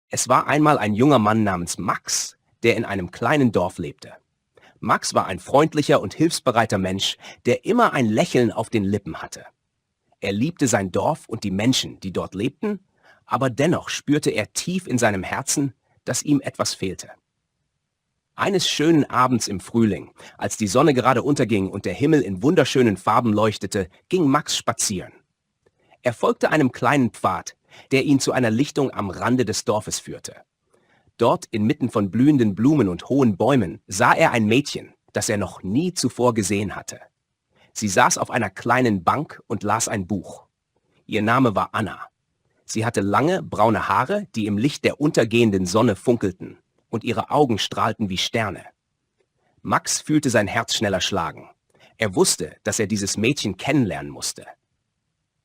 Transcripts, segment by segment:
Es war einmal ein junger Mann namens Max, der in einem kleinen Dorf lebte. Max war ein freundlicher und hilfsbereiter Mensch, der immer ein Lächeln auf den Lippen hatte. Er liebte sein Dorf und die Menschen, die dort lebten, aber dennoch spürte er tief in seinem Herzen, dass ihm etwas fehlte. Eines schönen Abends im Frühling, als die Sonne gerade unterging und der Himmel in wunderschönen Farben leuchtete, ging Max spazieren. Er folgte einem kleinen Pfad, der ihn zu einer Lichtung am Rande des Dorfes führte. Dort, inmitten von blühenden Blumen und hohen Bäumen, sah er ein Mädchen, das er noch nie zuvor gesehen hatte. Sie saß auf einer kleinen Bank und las ein Buch. Ihr Name war Anna. Sie hatte lange, braune Haare, die im Licht der untergehenden Sonne funkelten, und ihre Augen strahlten wie Sterne. Max fühlte sein Herz schneller schlagen. Er wusste, dass er dieses Mädchen kennenlernen musste.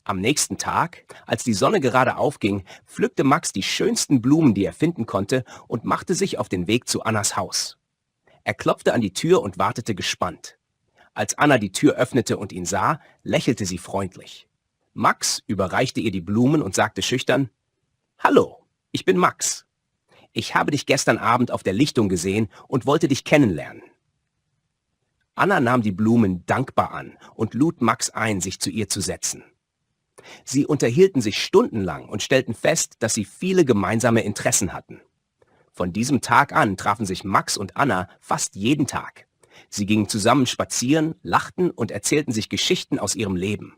Am nächsten Tag, als die Sonne gerade aufging, pflückte Max die schönsten Blumen, die er finden konnte, und machte sich auf den Weg zu Annas Haus. Er klopfte an die Tür und wartete gespannt. Als Anna die Tür öffnete und ihn sah, lächelte sie freundlich. Max überreichte ihr die Blumen und sagte schüchtern: »Hallo, ich bin Max. Ich habe dich gestern Abend auf der Lichtung gesehen und wollte dich kennenlernen.« Anna nahm die Blumen dankbar an und lud Max ein, sich zu ihr zu setzen. Sie unterhielten sich stundenlang und stellten fest, dass sie viele gemeinsame Interessen hatten. Von diesem Tag an trafen sich Max und Anna fast jeden Tag. Sie gingen zusammen spazieren, lachten und erzählten sich Geschichten aus ihrem Leben.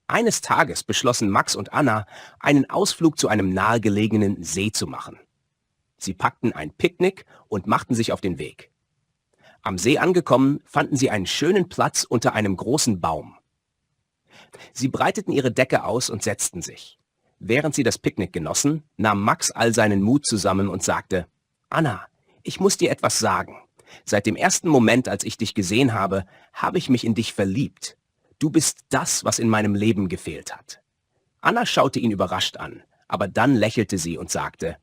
Eines Tages beschlossen Max und Anna, einen Ausflug zu einem nahegelegenen See zu machen. Sie packten ein Picknick und machten sich auf den Weg. Am See angekommen, fanden sie einen schönen Platz unter einem großen Baum. Sie breiteten ihre Decke aus und setzten sich. Während sie das Picknick genossen, nahm Max all seinen Mut zusammen und sagte: »Anna, ich muss dir etwas sagen. Seit dem ersten Moment, als ich dich gesehen habe, habe ich mich in dich verliebt. Du bist das, was in meinem Leben gefehlt hat.« Anna schaute ihn überrascht an, aber dann lächelte sie und sagte: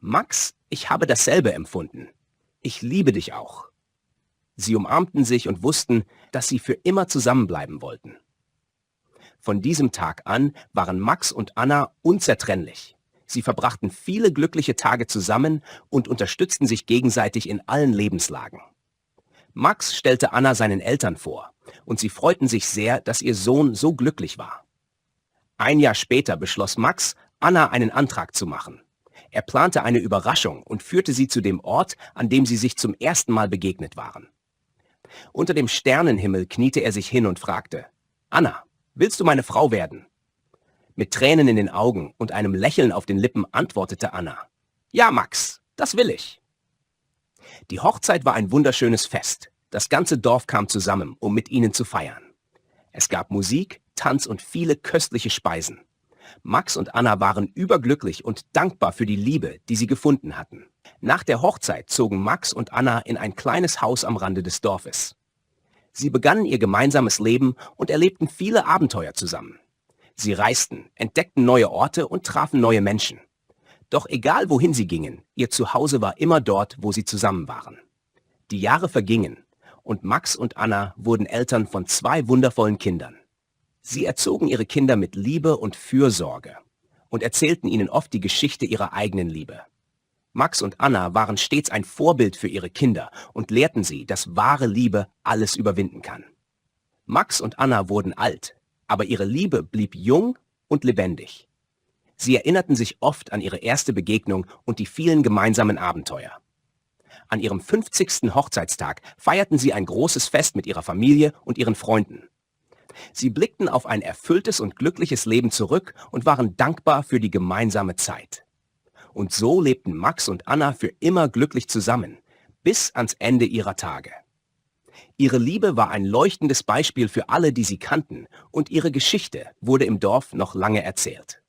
»Max, ich habe dasselbe empfunden. Ich liebe dich auch.« Sie umarmten sich und wussten, dass sie für immer zusammenbleiben wollten. Von diesem Tag an waren Max und Anna unzertrennlich. Sie verbrachten viele glückliche Tage zusammen und unterstützten sich gegenseitig in allen Lebenslagen. Max stellte Anna seinen Eltern vor, und sie freuten sich sehr, dass ihr Sohn so glücklich war. Ein Jahr später beschloss Max, Anna einen Antrag zu machen. Er plante eine Überraschung und führte sie zu dem Ort, an dem sie sich zum ersten Mal begegnet waren. Unter dem Sternenhimmel kniete er sich hin und fragte: »Anna, willst du meine Frau werden?« Mit Tränen in den Augen und einem Lächeln auf den Lippen antwortete Anna: »Ja, Max, das will ich.« Die Hochzeit war ein wunderschönes Fest. Das ganze Dorf kam zusammen, um mit ihnen zu feiern. Es gab Musik, Tanz und viele köstliche Speisen. Max und Anna waren überglücklich und dankbar für die Liebe, die sie gefunden hatten. Nach der Hochzeit zogen Max und Anna in ein kleines Haus am Rande des Dorfes. Sie begannen ihr gemeinsames Leben und erlebten viele Abenteuer zusammen. Sie reisten, entdeckten neue Orte und trafen neue Menschen. Doch egal wohin sie gingen, ihr Zuhause war immer dort, wo sie zusammen waren. Die Jahre vergingen und Max und Anna wurden Eltern von 2 wundervollen Kindern. Sie erzogen ihre Kinder mit Liebe und Fürsorge und erzählten ihnen oft die Geschichte ihrer eigenen Liebe. Max und Anna waren stets ein Vorbild für ihre Kinder und lehrten sie, dass wahre Liebe alles überwinden kann. Max und Anna wurden alt, aber ihre Liebe blieb jung und lebendig. Sie erinnerten sich oft an ihre erste Begegnung und die vielen gemeinsamen Abenteuer. An ihrem 50. Hochzeitstag feierten sie ein großes Fest mit ihrer Familie und ihren Freunden. Sie blickten auf ein erfülltes und glückliches Leben zurück und waren dankbar für die gemeinsame Zeit. Und so lebten Max und Anna für immer glücklich zusammen, bis ans Ende ihrer Tage. Ihre Liebe war ein leuchtendes Beispiel für alle, die sie kannten, und ihre Geschichte wurde im Dorf noch lange erzählt.